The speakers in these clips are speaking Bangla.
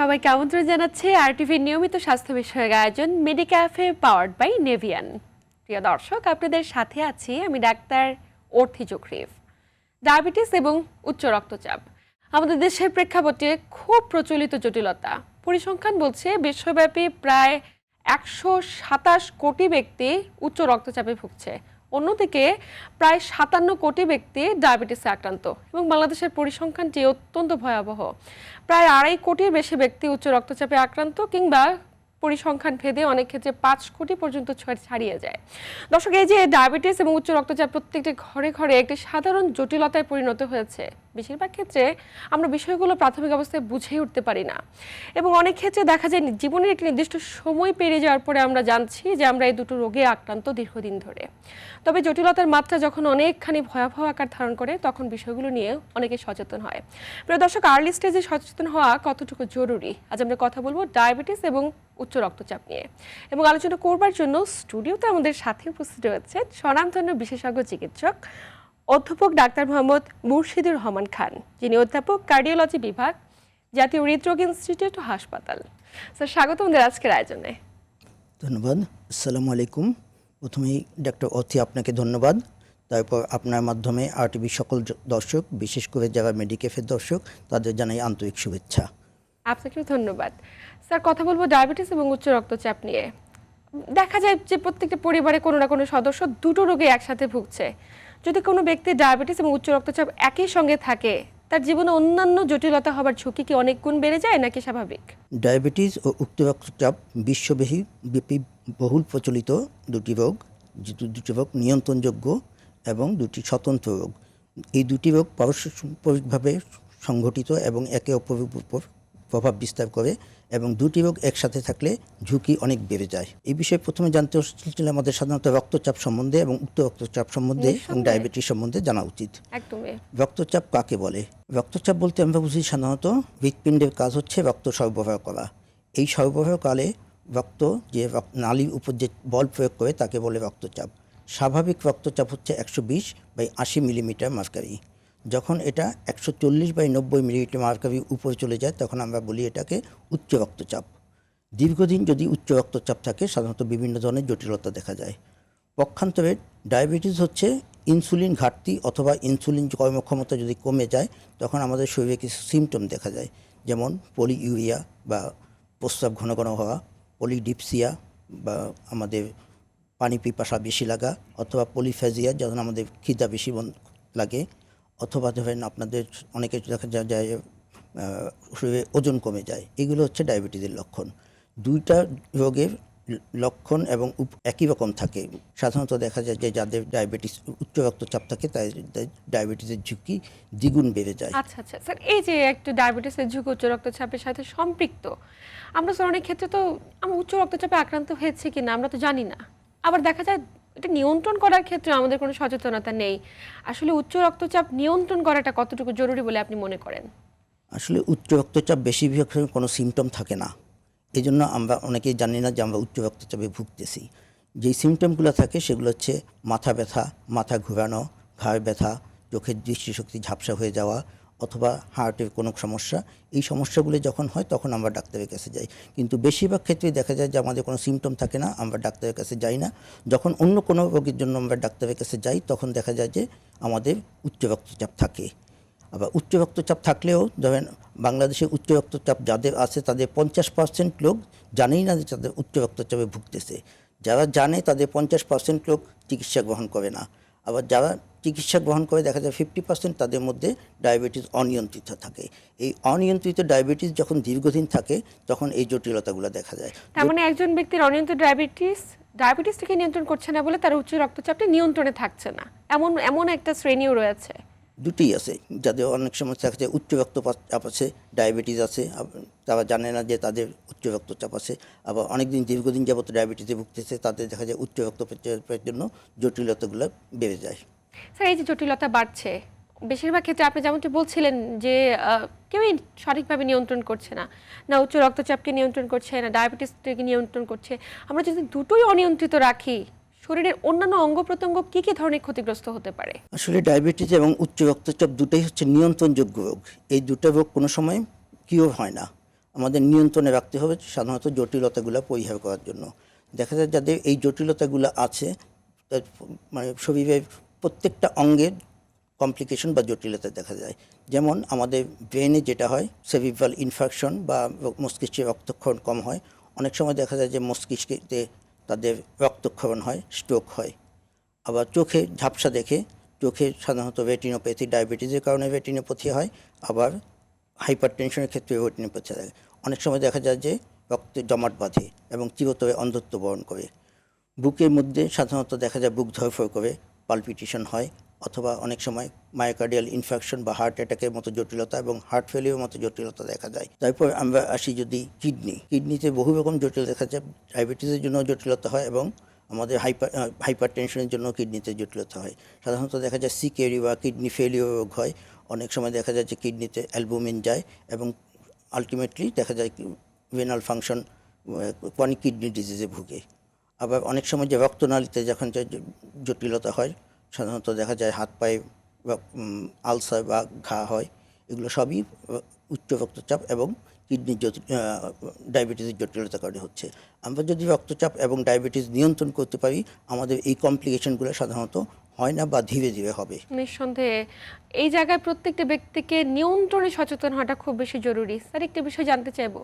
সবাইকে আমন্ত্রণ জানাচ্ছি আরটিভির নিয়মিত স্বাস্থ্য বিষয়ক আয়োজন মেডিক্যাফে পাওয়ার্ড বাই নেভিয়ান। প্রিয় দর্শক, আপনাদের সাথে আছি আমি ডাক্তার অর্থি জোখরিফ। ডায়াবেটিস এবং উচ্চ রক্তচাপ আমাদের দেশের প্রেক্ষাপটে খুব প্রচলিত জটিলতা। পরিসংখ্যান বলছে বিশ্বব্যাপী প্রায় 127 কোটি ব্যক্তি উচ্চ রক্তচাপে ভুগছে। অন্যদিকে প্রায় 57 কোটি ব্যক্তি ডায়াবেটিসে আক্রান্ত এবং বাংলাদেশের পরিসংখ্যানটি অত্যন্ত ভয়াবহ। প্রায় 2.5 কোটির বেশি ব্যক্তি উচ্চ রক্তচাপে আক্রান্ত, কিংবা পরিসংখ্যান ভেদে অনেক ক্ষেত্রে 5 কোটি পর্যন্ত ছাড়িয়ে যায়। দর্শক, এই যে ডায়াবেটিস এবং উচ্চ রক্তচাপ প্রত্যেকটি ঘরে ঘরে একটি সাধারণ জটিলতায় পরিণত হয়েছে। বেশিরভাগ ক্ষেত্রে আমরা বিষয়গুলো প্রাথমিক অবস্থায় বুঝেই উঠতে পারি না, এবং অনেক ক্ষেত্রে দেখা যায় জীবনের একটি নির্দিষ্ট সময় পেরিয়ে যাওয়ার পরে আমরা জানছি যে আমরা এই দুটো রোগে আক্রান্ত দীর্ঘদিন ধরে। তবে জটিলতার মাত্রা যখন অনেকখানি ভয়াবহ আকার ধারণ করে তখন বিষয়গুলো নিয়ে অনেকে সচেতন হয়। প্রিয় দর্শক, আর্লি স্টেজে সচেতন হওয়া কতটুকু জরুরি, আজ আমরা কথা বলবো ডায়াবেটিস এবং উচ্চ রক্তচাপ নিয়ে। এবং আলোচনা করবার জন্য স্টুডিওতে আমাদের সাথে উপস্থিত রয়েছেন স্বনামধন্য বিশেষজ্ঞ চিকিৎসক অধ্যাপক ডাক্তার মোহাম্মদ মুর্শিদুর রহমান খান, যিনি অধ্যাপক কার্ডিওলজি বিভাগ, জাতীয় হৃদরোগ ইনস্টিটিউট ও হাসপাতাল। স্যার, স্বাগত আমাদের আজকের আয়োজনে। ধন্যবাদ। আসসালামু আলাইকুম। প্রথমেই ডক্টর অর্থি আপনাকে ধন্যবাদ, তারপর আপনার মাধ্যমে আরটিভি সকল দর্শক, বিশেষ করে যারা মেডিক্যাফের দর্শক, তাদের জানাই আন্তরিক শুভেচ্ছা। আপনাকেও ধন্যবাদ। স্যার, কথা বলবো ডায়াবেটিস এবং উচ্চ রক্তচাপ নিয়ে। দেখা যায় যে প্রত্যেকটা পরিবারে কোনো না কোনো সদস্য দুটো রোগে একসাথে ভুগছে। যদি কোনো ব্যক্তি ডায়াবেটিস এবং উচ্চ রক্তচাপ একই সঙ্গে থাকে, তার জীবনে অন্যান্য জটিলতা হবার ঝুঁকি কি অনেক গুণ বেড়ে যায় নাকি স্বাভাবিক? ডায়াবেটিস ও উচ্চ রক্তচাপ বিশ্বব্যাপী বহুল প্রচলিত দুটি রোগ, দুটি রোগ নিয়ন্ত্রণযোগ্য এবং দুটি স্বতন্ত্র রোগ। এই দুটি রোগ পারস্পরিকভাবে সংঘটিত এবং একে অপরের উপর প্রভাব বিস্তার করে, এবং দুটি রোগ একসাথে থাকলে ঝুঁকি অনেক বেড়ে যায়। এই বিষয়ে প্রথমে জানতে হচ্ছিল আমাদের সাধারণত রক্তচাপ সম্বন্ধে এবং উচ্চ রক্তচাপ সম্বন্ধে এবং ডায়াবেটিস সম্বন্ধে জানা উচিত। একদমই। রক্তচাপ কাকে বলে? রক্তচাপ বলতে আমরা বুঝি সাধারণত হৃৎপিণ্ডের কাজ হচ্ছে রক্ত সরবরাহ করা। এই সরবরাহকালে রক্ত যে নালীর উপর যে বল প্রয়োগ করে তাকে বলে রক্তচাপ। স্বাভাবিক রক্তচাপ হচ্ছে 120/80 মিলিমিটার মার্কারি। যখন এটা 140/90 মিলিমিটার মার্কারি উপরে চলে যায় তখন আমরা বলি এটাকে উচ্চ রক্তচাপ। দীর্ঘদিন যদি উচ্চ রক্তচাপ থাকে সাধারণত বিভিন্ন ধরনের জটিলতা দেখা যায়। পক্ষান্তরে ডায়াবেটিস হচ্ছে ইনসুলিন ঘাটতি অথবা ইনসুলিন কর্মক্ষমতা যদি কমে যায় তখন আমাদের শরীরে কিছু সিমটম দেখা যায়, যেমন পলিইউরিয়া বা প্রস্রাব ঘন ঘন হওয়া, পলিডিপসিয়া বা আমাদের পানি পিপাসা বেশি লাগা, অথবা পলিফ্যাজিয়া যখন আমাদের খিদা বেশি লাগে, অথবা ধরেন আপনাদের অনেকে দেখা যায় শরীরে ওজন কমে যায়। এগুলো হচ্ছে ডায়াবেটিসের লক্ষণ। দুইটা রোগের লক্ষণ এবং একই রকম থাকে। সাধারণত দেখা যায় যে যাদের ডায়াবেটিস উচ্চ রক্তচাপ থাকে তাদের ডায়াবেটিসের ঝুঁকি দ্বিগুণ বেড়ে যায়। আচ্ছা আচ্ছা স্যার, এই যে একটা ডায়াবেটিসের ঝুঁকি উচ্চ রক্তচাপের সাথে সম্পৃক্ত, আমরা স্যার অনেক ক্ষেত্রে তো আমরা উচ্চ রক্তচাপে আক্রান্ত হয়েছে কিনা আমরা তো জানি না। আবার দেখা যায় এটা নিয়ন্ত্রণ করার ক্ষেত্রে আমাদের কোনো সচেতনতা নেই। আসলে উচ্চ রক্তচাপ নিয়ন্ত্রণ করাটা কতটুকু জরুরি বলে আপনি মনে করেন? আসলে উচ্চ রক্তচাপ বেশিরভাগ কোনো সিমটম থাকে না, এই জন্য আমরা অনেকেই জানি না যে আমরা উচ্চ রক্তচাপে ভুগতেছি। যেই সিমটমগুলো থাকে সেগুলো হচ্ছে মাথা ব্যথা, মাথা ঘোরানো, ঘাড় ব্যথা, চোখের দৃষ্টিশক্তি ঝাপসা হয়ে যাওয়া, অথবা হার্টের কোনো সমস্যা। এই সমস্যাগুলো যখন হয় তখন আমরা ডাক্তারের কাছে যাই, কিন্তু বেশিরভাগ ক্ষেত্রেই দেখা যায় যে আমাদের কোনো সিমটম থাকে না, আমরা ডাক্তারের কাছে যাই না। যখন অন্য কোনো রোগের জন্য আমরা ডাক্তারের কাছে যাই তখন দেখা যায় যে আমাদের উচ্চ রক্তচাপ থাকে। আবার উচ্চ রক্তচাপ থাকলেও ধরেন বাংলাদেশে উচ্চ রক্তচাপ যাদের আছে তাদের 50% লোক জানেই না যে তাদের উচ্চ রক্তচাপে ভুগতেছে। যারা জানে তাদের 50% লোক চিকিৎসা গ্রহণ করে না। আবার যারা চিকিৎসা গ্রহণ করে দেখা যায় 50% তাদের মধ্যে ডায়াবেটিস অনিয়ন্ত্রিত থাকে। এই অনিয়ন্ত্রিত ডায়াবেটিস যখন দীর্ঘদিন থাকে তখন এই জটিলতাগুলো দেখা যায়। তার মানে একজন ব্যক্তির অনিয়ন্ত্রিত ডায়াবেটিসটাকে নিয়ন্ত্রণ করছে না বলে তার উচ্চ রক্তচাপটা নিয়ন্ত্রণে থাকছে না, এমন একটা শ্রেণীও রয়েছে। দুটোই আছে, যাদের অনেক সময় দেখা যায় উচ্চ রক্তচাপ আছে, ডায়াবেটিস আছে, তারা জানে না যে তাদের উচ্চ রক্তচাপ আছে। আবার অনেকদিন দীর্ঘদিন যাবত ডায়াবেটিসে ভুগতেছে, তাদের দেখা যায় উচ্চ রক্তচাপের জন্য জটিলতাগুলো বেড়ে যায়। স্যার, এই যে জটিলতা বাড়ছে বেশিরভাগ ক্ষেত্রে আপনি যেমনটি বলছিলেন যে কেউই সঠিকভাবে নিয়ন্ত্রণ করছে না, না উচ্চ রক্তচাপকে নিয়ন্ত্রণ করছে না ডায়াবেটিসকে নিয়ন্ত্রণ করছে। আমরা যদি দুটোই অনিয়ন্ত্রিত রাখি শরীরের অন্যান্য অঙ্গ প্রত্যঙ্গ কি কি ধরনের ক্ষতিগ্রস্ত হতে পারে? আসলে ডায়াবেটিস এবং উচ্চ রক্তচাপ দুটোই হচ্ছে নিয়ন্ত্রণযোগ্য রোগ। এই দুটো রোগ কোনো সময় কিওর হয় না। আমাদের নিয়ন্ত্রণে রাখতে হবে, সাধারণত জটিলতাগুলো পরিহার করার জন্য। দেখা যায় যাদের এই জটিলতাগুলো আছে, তার মানে শরীরের প্রত্যেকটা অঙ্গের কমপ্লিকেশন বা জটিলতা দেখা যায়। যেমন আমাদের ব্রেনে যেটা হয়, সেরিব্রাল ইনফ্রাকশন বা মস্তিষ্কে রক্তক্ষরণ কম হয়। অনেক সময় দেখা যায় যে মস্তিষ্কে তাদের রক্তক্ষরণ হয়, স্ট্রোক হয়। আবার চোখে ঝাপসা দেখে, চোখে সাধারণত রেটিনোপ্যাথি, ডায়াবেটিসের কারণে রেটিনোপ্যাথি হয়। আবার হাইপার টেনশনের ক্ষেত্রে রেটিনোপ্যাথি হয়। অনেক সময় দেখা যায় যে রক্তে জমাট বাঁধে এবং চিরতরে অন্ধত্ব বরণ করে। বুকের মধ্যে সাধারণত দেখা যায় বুক ধরফর করে, পালপিটেশন হয়, অথবা অনেক সময় মায়োকার্ডিয়াল ইনফেকশন বা হার্ট অ্যাটাকের মতো জটিলতা এবং হার্ট ফেলিওর মতো জটিলতা দেখা যায়। তারপর আমরা আসি যদি কিডনিতে বহু রকম জটিলতা দেখা যায়। ডায়াবেটিসের জন্য জটিলতা হয় এবং আমাদের হাইপার টেনশনের জন্য কিডনিতে জটিলতা হয়। সাধারণত দেখা যায় সিকেরি বা কিডনি ফেলিওর রোগ হয়। অনেক সময় দেখা যায় যে কিডনিতে অ্যালবুমিন যায় এবং আলটিমেটলি দেখা যায় রেনাল ফাংশন, ক্রনিক কিডনি ডিজিজে ভুগে। আবার অনেক সময় যে রক্তনালীতে যখন যে জটিলতা হয়, সাধারণত দেখা যায় হাত পায়ে আলসার বা ঘা হয়। এগুলো সবই উচ্চ রক্তচাপ এবং কিডনির ডায়াবেটিসের জটিলতার কারণে হচ্ছে। আমরা যদি রক্তচাপ এবং ডায়াবেটিস নিয়ন্ত্রণ করতে পারি, আমাদের এই কমপ্লিকেশনগুলো সাধারণত হয় না বা ধীরে ধীরে হবে। নিঃসন্দেহে এই জায়গায় প্রত্যেকটা ব্যক্তিকে নিয়ন্ত্রণে সচেতন হওয়াটা খুব বেশি জরুরি। স্যার, একটা বিষয় জানতে চাইবো,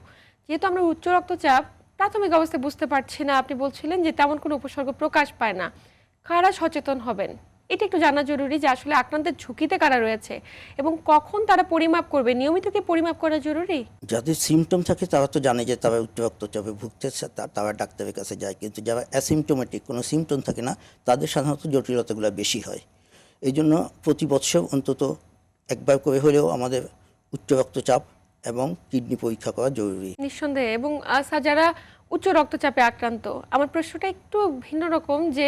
যেহেতু আমরা উচ্চ রক্তচাপ প্রাথমিক অবস্থায় বুঝতে পারছি না, আপনি বলছিলেন যে তেমন কোনো উপসর্গ প্রকাশ পায় না, কারা সচেতন হবেন এটা একটু জানা জরুরি, যে আসলে আক্রান্তের ঝুঁকিতে কারা রয়েছে এবং কখন তারা পরিমাপ করবে, নিয়মিত কি পরিমাপ করা জরুরি? যাদের সিমটম থাকে তারা তো জানে যে তারা উচ্চ রক্তচাপে ভুগতেছে, তারা ডাক্তারের কাছে যায়। কিন্তু যারা অ্যাসিমটোমেটিক, কোনো সিমটম থাকে না, তাদের সাধারণত জটিলতাগুলো বেশি হয়। এই জন্য প্রতি বৎসর অন্তত একবার করে হলেও আমাদের উচ্চ রক্তচাপ এবং কিডনি পরীক্ষা করা জরুরি। নিঃসন্দেহে। এবং স্যার, যারা উচ্চ রক্তচাপে আক্রান্ত, আমার প্রশ্নটা একটু ভিন্ন রকম, যে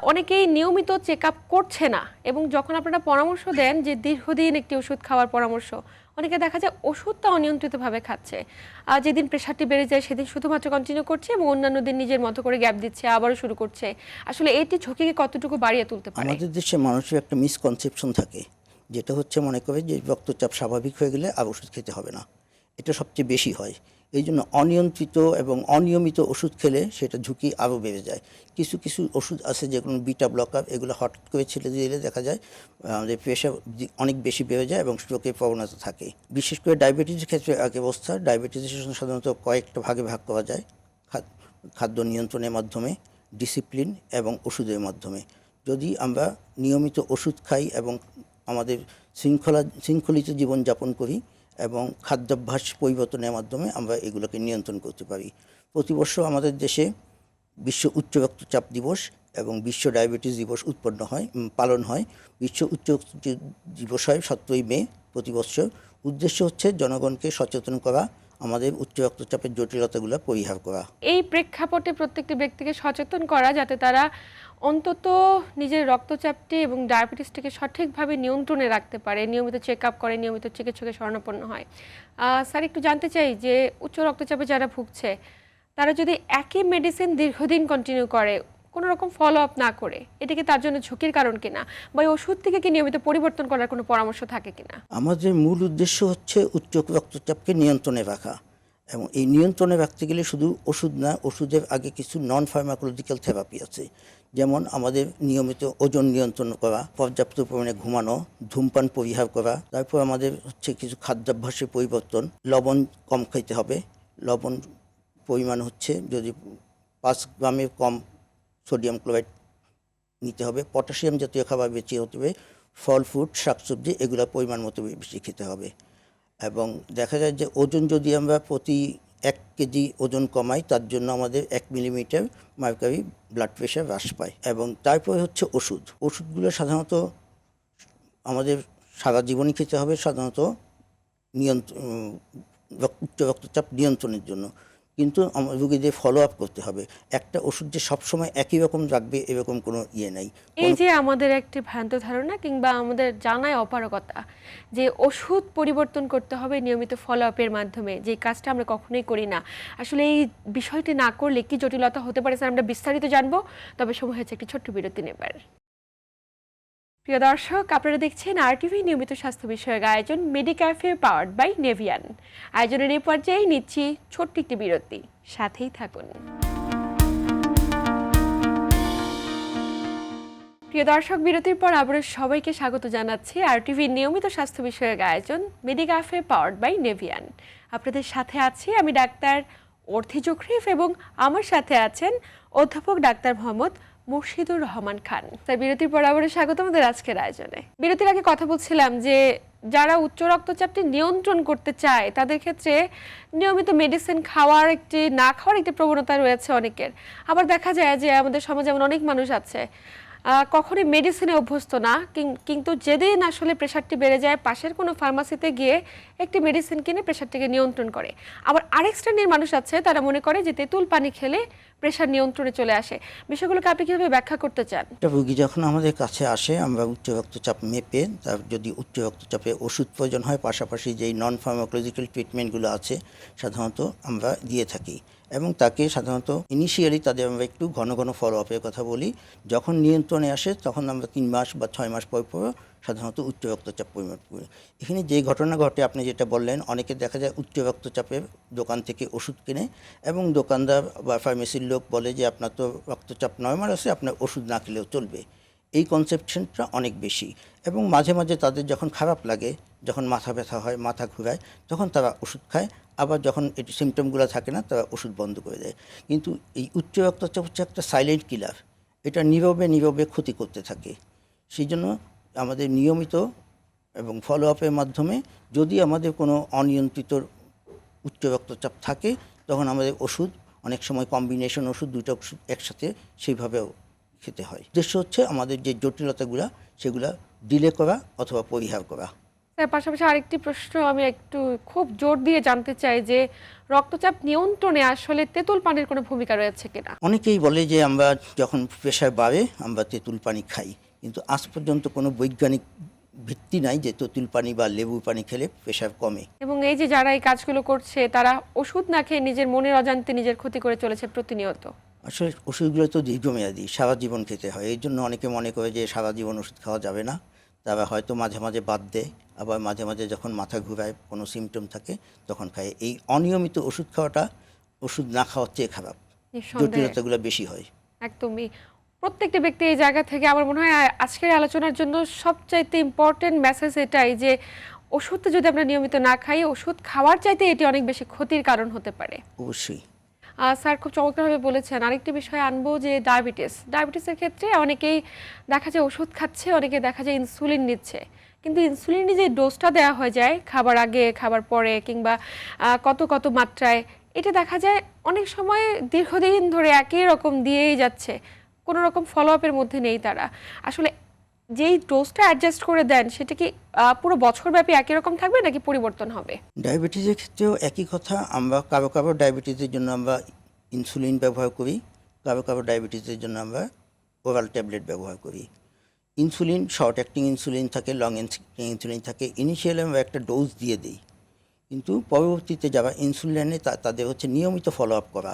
অনেকেই নিয়মিত চেক আপ করছে না এবং যখন আপনারা পরামর্শ দেন যে দীর্ঘদিন একটি ওষুধ খাওয়ার পরামর্শ, অনেকে দেখা যায় ওষুধটা অনিয়ন্ত্রিতভাবে খাচ্ছে। যেদিন প্রেশারটি বেড়ে যায় সেদিন শুধুমাত্র কন্টিনিউ করছে এবং অন্যান্য দিন নিজের মতো করে গ্যাপ দিচ্ছে, আবারও শুরু করছে। আসলে এটি ঝুঁকিকে কতটুকু বাড়িয়ে তুলতে পারে? আমাদের দেশে মানুষের একটা মিসকনসেপশন থাকে, যেটা হচ্ছে মনে করে যে রক্তচাপ স্বাভাবিক হয়ে গেলে আর ওষুধ খেতে হবে না। এটা সবচেয়ে বেশি হয়। এই জন্য অনিয়ন্ত্রিত এবং অনিয়মিত ওষুধ খেলে সেটা ঝুঁকি আরও বেড়ে যায়। কিছু কিছু ওষুধ আছে যেগুলো বিটা ব্লকার, এগুলো হট করে ছেড়ে দিলে দেখা যায় আমাদের প্রেশার অনেক বেশি বেড়ে যায় এবং স্ট্রোকের প্রবণতা থাকে। বিশেষ করে ডায়াবেটিসের ক্ষেত্রে এক অবস্থা। ডায়াবেটিসের সাধারণত কয়েকটা ভাগে ভাগ করা যায়, খাদ্য নিয়ন্ত্রণের মাধ্যমে, ডিসিপ্লিন এবং ওষুধের মাধ্যমে। যদি আমরা নিয়মিত ওষুধ খাই এবং আমাদের শৃঙ্খলিত জীবনযাপন করি এবং খাদ্যাভ্যাস পরিবর্তনের মাধ্যমে আমরা এগুলোকে নিয়ন্ত্রণ করতে পারি। প্রতি বছর আমাদের দেশে বিশ্ব উচ্চ রক্তচাপ দিবস এবং বিশ্ব ডায়াবেটিস দিবস পালন হয়। বিশ্ব উচ্চ রক্তচাপ দিবস হয় 17ই মে প্রতি বছর। উদ্দেশ্য হচ্ছে জনগণকে সচেতন করা, আমাদের উচ্চ রক্তচাপের জটিলতাগুলো পরিহার করা। এই প্রেক্ষাপটে প্রত্যেকটি ব্যক্তিকে সচেতন করা, যাতে তারা অন্তত নিজের রক্তচাপটি এবং ডায়াবেটিসটিকে সঠিকভাবে নিয়ন্ত্রণে রাখতে পারে, নিয়মিত চেক আপ করে, নিয়মিত চিকিৎসকের শরণাপন্ন হয়। স্যার, একটু জানতে চাই যে উচ্চ রক্তচাপে যারা ভুগছে, তারা যদি একই মেডিসিন দীর্ঘদিন কন্টিনিউ করে, কোনো রকম ফলো আপ না করে, এটা কি তার জন্য ঝুঁকির কারণ কিনা, বা এই ওষুধ থেকে কি নিয়মিত পরিবর্তন করার কোনো পরামর্শ থাকে কিনা? আমাদের মূল উদ্দেশ্য হচ্ছে উচ্চ রক্তচাপকে নিয়ন্ত্রণে রাখা, এবং এই নিয়ন্ত্রণে রাখতে গেলে শুধু ওষুধ না, ওষুধের আগে কিছু নন ফার্মাকোলজিক্যাল থেরাপি আছে। যেমন আমাদের নিয়মিত ওজন নিয়ন্ত্রণ করা, পর্যাপ্ত পরিমাণে ঘুমানো, ধূমপান পরিহার করা, তারপর আমাদের হচ্ছে কিছু খাদ্যাভ্যাসের পরিবর্তন। লবণ কম খেতে হবে। লবণ পরিমাণ হচ্ছে যদি 5 গ্রামের কম সোডিয়াম ক্লোরাইড নিতে হবে। পটাশিয়াম জাতীয় খাবার বেশি হতে হবে। ফল, ফ্রুট, শাকসবজি এগুলো পরিমাণ মতো বেশি খেতে হবে। এবং দেখা যায় যে ওজন যদি আমরা প্রতি 1 কেজি ওজন কমাই, তার জন্য আমাদের 1 মিলিমিটার মার্কারি ব্লাড প্রেশার হ্রাস পায়। এবং তারপরে হচ্ছে ওষুধগুলো সাধারণত আমাদের সারা জীবনই খেতে হবে, সাধারণত উচ্চ রক্তচাপ নিয়ন্ত্রণের জন্য। কিন্তু রোগীদের ফলো আপ করতে হবে। একটা ওষুধ যে সবসময় একই রকম রাখবে এরকম কোনো নেই। এই যে আমাদের একটি ভ্রান্ত ধারণা কিংবা আমাদের জানায় অপারগতা, যে ওষুধ পরিবর্তন করতে হবে নিয়মিত ফলো আপের মাধ্যমে, যে কাজটা আমরা কখনোই করি না। আসলে এই বিষয়টি না করলে কি জটিলতা হতে পারে স্যার, আমরা বিস্তারিত জানবো। তবে সময় হয়েছে একটি ছোট্ট বিরতি নেবার। প্রিয় দর্শক, আপনারা দেখছেন আরটিভি নিয়মিত স্বাস্থ্য বিষয়ক আয়োজন মেডিক্যাফে পাওয়ার্ড বাই নেভিয়ান। আয়োজনের এই পর্যায়ে নিচ্ছি ছোট্ট একটি বিরতি, সাথেই থাকুন। প্রিয় দর্শক, বিরতির পর আবারও সবাইকে স্বাগত জানাচ্ছি আরটিভির নিয়মিত স্বাস্থ্য বিষয়ক আয়োজন মেডিক্যাফে পাওয়ার্ড বাই নেভিয়ান। আপনাদের সাথে আছি আমি ডাক্তার অর্থি জোখরিফ এবং আমার সাথে আছেন অধ্যাপক ডাক্তার মোহাম্মদ মুর্শিদুর রহমান খান। তাই বিরতির পর আবারও স্বাগত আমাদের আজকের আয়োজনে। বিরতির আগে কথা বলছিলাম যে যারা উচ্চ রক্তচাপটি নিয়ন্ত্রণ করতে চায় তাদের ক্ষেত্রে নিয়মিত মেডিসিন খাওয়ার না খাওয়ার একটি প্রবণতা রয়েছে অনেকের। আবার দেখা যায় যে আমাদের সমাজে এমন অনেক মানুষ আছে কখনোই মেডিসিনে অভ্যস্ত না, কিন্তু যেদিন আসলে প্রেশারটি বেড়ে যায় পাশের কোনো ফার্মাসিতে গিয়ে একটি মেডিসিন কিনে প্রেশারটিকে নিয়ন্ত্রণ করে। আবার আরেক শ্রেণীর মানুষ আছে তারা মনে করে যে তেঁতুল পানি খেলে প্রেশার নিয়ন্ত্রণে চলে আসে। বিষয়গুলোকে আপনি কিভাবে ব্যাখ্যা করতে চান? একটা রোগী যখন আমাদের কাছে আসে, আমরা উচ্চ রক্তচাপ মেপে তার যদি উচ্চ রক্তচাপে ওষুধ প্রয়োজন হয়, পাশাপাশি যেই নন ফার্মাকোলজিক্যাল ট্রিটমেন্টগুলো আছে সাধারণত আমরা দিয়ে থাকি এবং তাকে সাধারণত ইনিশিয়ালি তাদের আমরা একটু ঘন ঘন ফলো আপের কথা বলি। যখন নিয়ন্ত্রণে আসে তখন আমরা 3 মাস বা 6 মাস পর পর সাধারণত উচ্চ রক্তচাপ পরিমাপ করি। এখানে যে ঘটনা ঘটে আপনি যেটা বললেন, অনেকে দেখা যায় উচ্চ রক্তচাপের দোকান থেকে ওষুধ কিনে এবং দোকানদার বা ফার্মেসির লোক বলে যে আপনার তো রক্তচাপ নর্মাল আছে, আপনার ওষুধ না খেলেও চলবে। এই কনসেপশনটা অনেক বেশি এবং মাঝে মাঝে তাদের যখন খারাপ লাগে, যখন মাথা ব্যথা হয়, মাথা ঘুরায়, তখন তারা ওষুধ খায়। আবার যখন এটি সিমটমগুলো থাকে না তারা ওষুধ বন্ধ করে দেয়। কিন্তু এই উচ্চ রক্তচাপ হচ্ছে একটা সাইলেন্ট কিলার, এটা নীরবে নীরবে ক্ষতি করতে থাকে। সেই জন্য আমাদের নিয়মিত এবং ফলো আপের মাধ্যমে যদি আমাদের কোনো অনিয়ন্ত্রিত উচ্চ রক্তচাপ থাকে তখন আমাদের ওষুধ, অনেক সময় কম্বিনেশন ওষুধ, দুটো ওষুধ একসাথে সেইভাবেও খেতে হয়। উদ্দেশ্য হচ্ছে আমাদের যে জটিলতাগুলো সেগুলো ডিলে করা অথবা পরিহার করা। তার পাশাপাশি আরেকটি প্রশ্ন আমি একটু খুব জোর দিয়ে জানতে চাই যে রক্তচাপ নিয়ন্ত্রণে আসলে তেঁতুল পানির কোনো ভূমিকা রয়েছে কিনা? অনেকেই বলে যে আমরা যখন প্রেশার বাড়ে আমরা তেঁতুল পানি খাই, কিন্তু আজ পর্যন্ত কোনো বৈজ্ঞানিক ভিত্তি নাই যে তেঁতুল পানি বা লেবু পানি খেলে প্রেশার কমে। এবং এই যে যারা এই কাজগুলো করছে তারা ওষুধ না খেয়ে নিজের মনের অজান্তে নিজের ক্ষতি করে চলেছে প্রতিনিয়ত। আসলে ওষুধগুলো তো দীর্ঘমেয়াদী, সারা জীবন খেতে হয়। এই জন্য অনেকে মনে করে যে সারা জীবন ওষুধ খাওয়া যাবে না, তারা হয়তো মাঝে মাঝে বাদ দেয়, আবার মাঝে মাঝে যখন মাথা ঘুরায়, কোনো সিমটম থাকে তখন খায়। এই অনিয়মিত ওষুধ খাওয়াটা ওষুধ না খাওয়ার চেয়ে খারাপ, জটিলতাগুলো বেশি হয়। একদমই। প্রত্যেকটা ব্যক্তি এই জায়গা থেকে আমার মনে হয় আজকের আলোচনার জন্য সবচাইতে ইম্পর্টেন্ট মেসেজ এটাই যে ওষুধটা যদি আমরা নিয়মিত না খাই, ওষুধ খাওয়ার চাইতে এটি অনেক বেশি ক্ষতির কারণ হতে পারে। অবশ্যই স্যার খুব চমৎকারভাবে বলেছেন। আরেকটি বিষয় আনবো যে ডায়াবেটিসের ক্ষেত্রে অনেকেই দেখা যায় ওষুধ খাচ্ছে, অনেকে দেখা যায় ইনসুলিন নিচ্ছে, কিন্তু ইনসুলিনের যে ডোজটা দেওয়া হয়ে যায় খাবার আগে, খাবার পরে কিংবা কত কত মাত্রায়, এটা দেখা যায় অনেক সময় দীর্ঘদিন ধরে একই রকম দিয়েই যাচ্ছে, কোনো রকম ফলো আপের মধ্যে নেই তারা। আসলে যেই ডোজটা অ্যাডজাস্ট করে দেন সেটা কি পুরো বছরব্যাপী একই রকম থাকবে নাকি পরিবর্তন হবে? ডায়াবেটিসের ক্ষেত্রেও একই কথা। আমরা কারো কারো ডায়াবেটিসের জন্য আমরা ইনসুলিন ব্যবহার করি, কারো কারো ডায়াবেটিসের জন্য আমরা ওরাল ট্যাবলেট ব্যবহার করি। ইনসুলিন শর্ট অ্যাক্টিং ইনসুলিন থাকে, লং অ্যাক্টিং ইনসুলিন থাকে। ইনিশিয়ালি আমরা একটা ডোজ দিয়ে দিই, কিন্তু পরবর্তীতে যারা ইনসুলিন নেয় তাদের হচ্ছে নিয়মিত ফলো আপ করা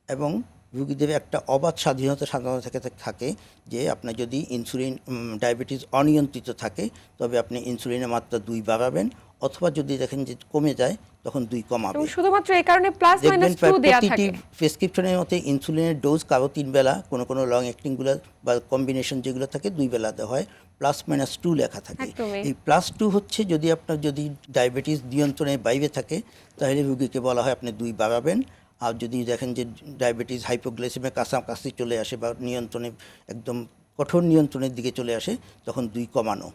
এবং রুগীদের একটা অবাধ স্বাধীনতা সাধারণত থাকে যে আপনার যদি ইনসুলিন ডায়াবেটিস অনিয়ন্ত্রিত থাকে তবে আপনি ইনসুলিনের মাত্রা 2 বাড়াবেন, অথবা যদি দেখেন যে কমে যায় তখন 2 কমাবেন। শুধুমাত্র এই কারণে প্লাস মাইনাস 2 দেয়া থাকে। প্রেসক্রিপশনের মতে ইনসুলিনের ডোজ কারো 3 বেলা, কোনো লং অ্যাক্টিংগুলো বা কম্বিনেশন যেগুলো থাকে 2 বেলা দেওয়া হয়, প্লাস মাইনাস 2 লেখা থাকে। এই +2 হচ্ছে যদি আপনার যদি ডায়াবেটিস নিয়ন্ত্রণের বাইরে থাকে তাহলে রুগীকে বলা হয় আপনি 2 বাড়াবেন। আর যদি দেখেন যে ডায়াবেটিস হাইপোগ্লাইসেমিয়া কাছাকাছি চলে আসে বা নিয়ন্ত্রণে একদম কঠোর নিয়ন্ত্রণের দিকে চলে আসে তখন 2 কমানো,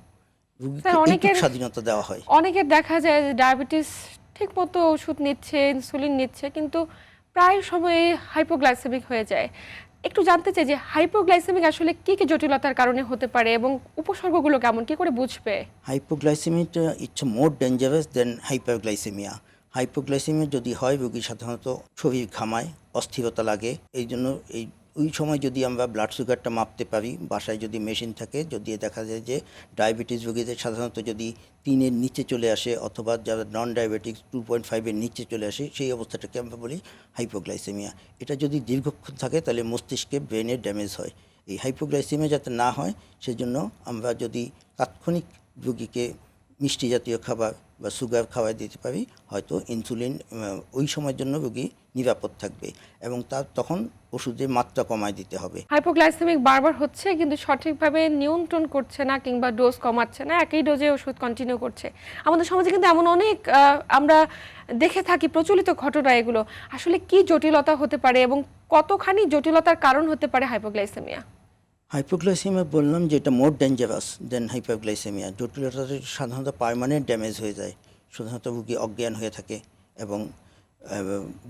রুগীকে স্বাধীনতা দেওয়া হয়। অনেকের দেখা যায় যে ডায়াবেটিস ঠিক মতো ওষুধ নিচ্ছে, ইনসুলিন নিচ্ছে, কিন্তু প্রায় সময় হাইপোগ্লাইসেমিক হয়ে যায়। একটু জানতে চাই যে হাইপোগ্লাইসেমিক আসলে কি কি জটিলতার কারণে হতে পারে এবং উপসর্গগুলো কেমন, কি করে বুঝবে? হাইপোগ্লাইসেমিয়াটা it's more dangerous than hyperglycemia. Hypoglycemia যদি হয় রোগী সাধারণত শরীর ঘামায়, অস্থিরতা লাগে, এই জন্য এই ওই সময় যদি আমরা ব্লাড সুগারটা মাপতে পারি, বাসায় যদি মেশিন থাকে, যদি দেখা যায় যে ডায়াবেটিস রোগীদের সাধারণত যদি 3-এর নিচে চলে আসে অথবা যারা নন ডায়াবেটিক্স 2.5-এর নিচে চলে আসে, সেই অবস্থাটাকে আমরা বলি হাইপোগ্লাইসেমিয়া। এটা যদি দীর্ঘক্ষণ থাকে তাহলে মস্তিষ্কে ব্রেনের ড্যামেজ হয়। এই হাইপোগ্লাইসেমিয়া যাতে না হয় সেজন্য আমরা যদি তাৎক্ষণিক রোগীকে মিষ্টি জাতীয় খাবার বা সুগার খাওয়াই দিতে পারি, হয়তো ইনসুলিন ওই সময়ের জন্য রোগী নিরাপদ থাকবে এবং তার তখন ওষুধের মাত্রা কমায় দিতে হবে। হাইপোগ্লাইসেমিক বারবার হচ্ছে কিন্তু সঠিকভাবে নিয়ন্ত্রণ করছে না কিংবা ডোজ কমাচ্ছে না, একই ডোজে ওষুধ কন্টিনিউ করছে। আমাদের সমাজে কিন্তু এমন অনেক আমরা দেখে থাকি, প্রচলিত ঘটনা এগুলো। আসলে কি জটিলতা হতে পারে এবং কতখানি জটিলতার কারণ হতে পারে হাইপোগ্লাইসেমিয়া? হাইপোগ্লাইসেমিয়া বললাম যে এটা মোর ডেঞ্জারাস দেন হাইপোগ্লাইসেমিয়া। জটিলতা সাধারণত পার্মানেন্ট ড্যামেজ হয়ে যায়, সাধারণত রোগী অজ্ঞান হয়ে থাকে এবং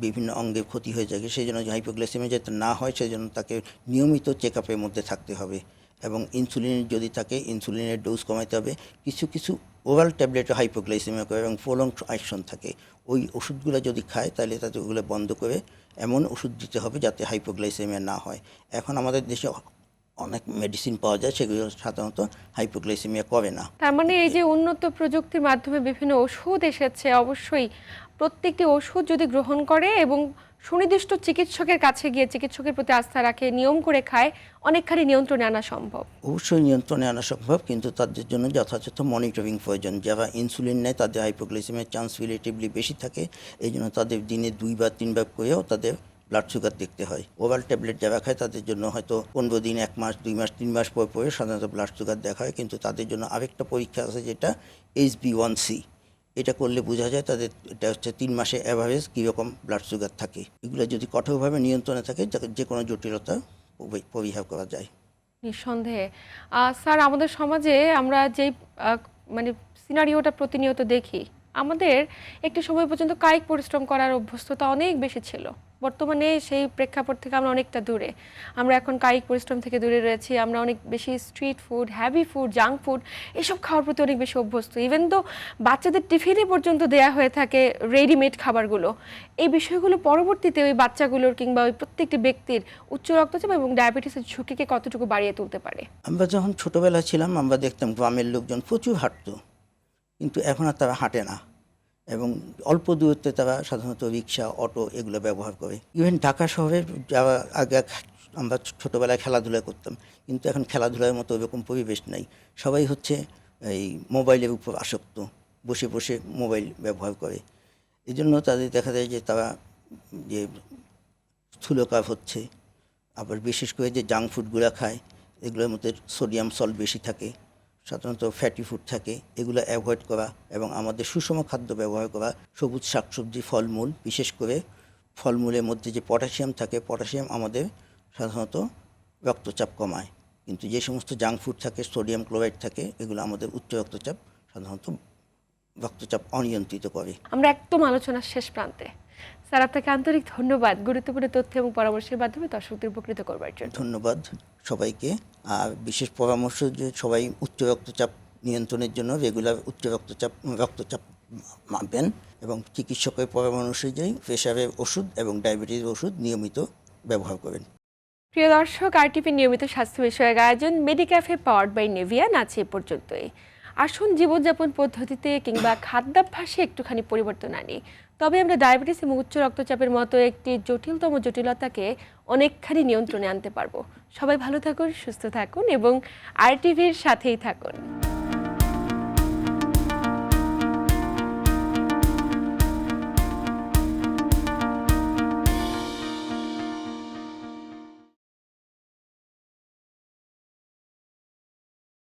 বিভিন্ন অঙ্গে ক্ষতি হয়ে যায়। সেই জন্য হাইপোগ্লাইসেমিয়া যাতে না হয় সেই জন্য তাকে নিয়মিত চেক আপের মধ্যে থাকতে হবে এবং ইনসুলিন যদি থাকে ইনসুলিনের ডোজ কমাতে হবে। কিছু কিছু ওরাল ট্যাবলেটও হাইপোগ্লাইসেমিয়া করে এবং প্রলং অ্যাকশন থাকে। ওই ওষুধগুলো যদি খায় তাহলে তাদের ওগুলো বন্ধ করে এমন ওষুধ দিতে হবে যাতে হাইপোগ্লাইসেমিয়া না হয়। এখন আমাদের দেশে অনেক মেডিসিন পাওয়া যায়, সেগুলো সাধারণত হাইপোগ্লাইসেমিয়া করে না। তার মানে এই যে উন্নত প্রযুক্তির মাধ্যমে বিভিন্ন ওষুধ এসেছে, অবশ্যই প্রত্যেকটি ওষুধ যদি গ্রহণ করে এবং সুনির্দিষ্ট চিকিৎসকের কাছে গিয়ে চিকিৎসকের প্রতি আস্থা রাখে, নিয়ম করে খায়, অনেকখানি নিয়ন্ত্রণে আনা সম্ভব। অবশ্যই নিয়ন্ত্রণে আনা সম্ভব, কিন্তু তাদের জন্য যথাযথ মনিটরিং প্রয়োজন। যারা ইনসুলিন নেয় তাদের হাইপোগ্লাইসেমিয়ার চান্স রিলেটিভলি বেশি থাকে, এই জন্য তাদের দিনে 2 বা 3 বার করেও তাদের ব্লাড সুগার দেখতে হয়। ওরাল ট্যাবলেট যারা খায় তাদের জন্য হয়তো 15 দিন, 1 মাস, 2 মাস, 3 মাস পর পরে সাধারণত ব্লাড সুগার দেখা হয়। কিন্তু তাদের জন্য আরেকটা পরীক্ষা আছে যেটা HbA1c। এটা করলে বোঝা যায় তাদের, এটা হচ্ছে 3 মাসে অ্যাভারেজ কীরকম ব্লাড সুগার থাকে। এগুলো যদি কঠোরভাবে নিয়ন্ত্রণে থাকে যে কোনো জটিলতা পরিহার করা যায়। নিঃসন্দেহে। স্যার, আমাদের সমাজে আমরা যেই মানে সিনারিওটা প্রতিনিয়ত দেখি, আমাদের একটি সময় পর্যন্ত কায়িক পরিশ্রম করার অভ্যস্ততা অনেক বেশি ছিল। বর্তমানে সেই প্রেক্ষাপট থেকে আমরা অনেকটা দূরে। আমরা এখন কায়িক পরিশ্রম থেকে দূরে রয়েছি। আমরা অনেক বেশি street food, heavy food, junk food এসব খাওয়ার প্রতি অনেক বেশি অভ্যস্ত। ইভেন তো বাচ্চাদের টিফিনে পর্যন্ত দেয়া হয়ে থাকে রেডিমেড খাবারগুলো। এই বিষয়গুলো পরবর্তীতে ওই বাচ্চাগুলোর কিংবা ওই প্রত্যেকটি ব্যক্তির উচ্চ রক্তচাপ এবং ডায়াবেটিসের ঝুঁকিকে কতটুকু বাড়িয়ে তুলতে পারে? আমরা যখন ছোটোবেলা ছিলাম আমরা দেখতাম গ্রামের লোকজন প্রচুর হাঁটতো, কিন্তু এখন আর তারা হাঁটে না এবং অল্প দূরত্বে তারা সাধারণত রিক্সা, অটো এগুলো ব্যবহার করে। ইভেন ঢাকা শহরে যারা আগে আমরা ছোটোবেলায় খেলাধুলা করতাম, কিন্তু এখন খেলাধুলার মতো ওরকম পরিবেশ নাই। সবাই হচ্ছে এই মোবাইলের উপর আসক্ত, বসে বসে মোবাইল ব্যবহার করে। এই জন্য তাদের দেখা যায় যে তারা যে স্থূলকায় হচ্ছে। আবার বিশেষ করে যে জাঙ্ক ফুডগুলো খায় এগুলোর মধ্যে সোডিয়াম সল্ট বেশি থাকে, সাধারণত ফ্যাটি ফুড থাকে। এগুলো অ্যাভয়েড করা এবং আমাদের সুষম খাদ্য ব্যবহার করা, সবুজ শাকসবজি, ফলমূল, বিশেষ করে ফলমূলের মধ্যে যে পটাশিয়াম থাকে, পটাশিয়াম আমাদের সাধারণত রক্তচাপ কমায়। কিন্তু যে সমস্ত জাঙ্ক ফুড থাকে, সোডিয়াম ক্লোরাইড থাকে, এগুলো আমাদের উচ্চ রক্তচাপ, সাধারণত রক্তচাপ অনিয়ন্ত্রিত করে। আমরা একদম আলোচনার শেষ প্রান্তে। স্যার, আপনাকে আন্তরিক ধন্যবাদ গুরুত্বপূর্ণ তথ্য এবং পরামর্শের মাধ্যমে দর্শকদের উপকৃত করবার জন্য। ধন্যবাদ সবাইকে। আর বিশেষ পরামর্শ যে সবাই উচ্চ রক্তচাপ নিয়ন্ত্রণের জন্য রেগুলার উচ্চ রক্তচাপ মাপবেন এবং চিকিৎসকের পরামর্শ অনুযায়ী প্রেশারের ওষুধ এবং ডায়াবেটিসের ওষুধ নিয়মিত ব্যবহার করবেন। প্রিয় দর্শক, আরটিভি নিয়মিত স্বাস্থ্য বিষয়ক আয়োজন মেডিক্যাফে পাওয়ার্ড বাই নেভিয়ান আছে এ পর্যন্তই। আসুন জীবনযাপন পদ্ধতিতে কিংবা খাদ্যাভ্যাসে একটুখানি পরিবর্তন আনি, তবে আমরা ডায়াবেটিস এবং উচ্চ রক্তচাপের মতো একটি জটিলতম জটিলতাকে অনেকখানি নিয়ন্ত্রণে আনতে পারবো। সবাই ভালো থাকুন, সুস্থ থাকুন এবং আরটিভির সাথেই থাকুন।